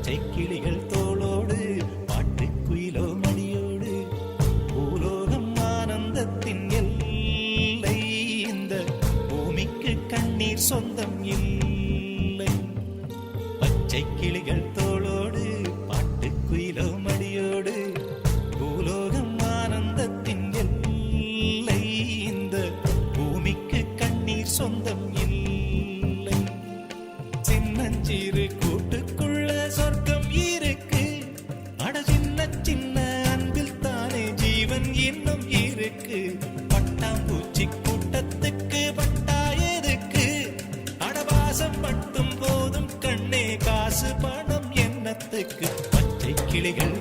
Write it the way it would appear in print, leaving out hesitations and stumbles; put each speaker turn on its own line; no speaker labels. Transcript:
பச்சை கிளிகள் தோளோடு பாட்டுக்குயிலோ மடியோடு பூலோகம் ஆனந்தத்தின் எல்லை இந்த பூமிக்கு கண்ணீர் சொந்தம் இல்லை பச்சை கிளிகள் தோளோடு பாட்டுக்குயிலோ மடியோடு பூலோகம் ஆனந்தத்தின் எல்லை இந்த பூமிக்கு கண்ணீர் சொந்தம் இல்லை சின்னஞ்சிறு கூட்டுக்குள்ள சொர்க்கம் இருக்கு அட சின்ன சின்ன அன்பில் தானே ஜீவன் இன்னும் இருக்கு பட்டாம்பூச்சி கூட்டத்துக்கு பட்டா எதுக்கு அடவாசம் மட்டும் போதும் கண்ணே காசு பணம் என்னத்துக்கு பச்சை கிளிகள்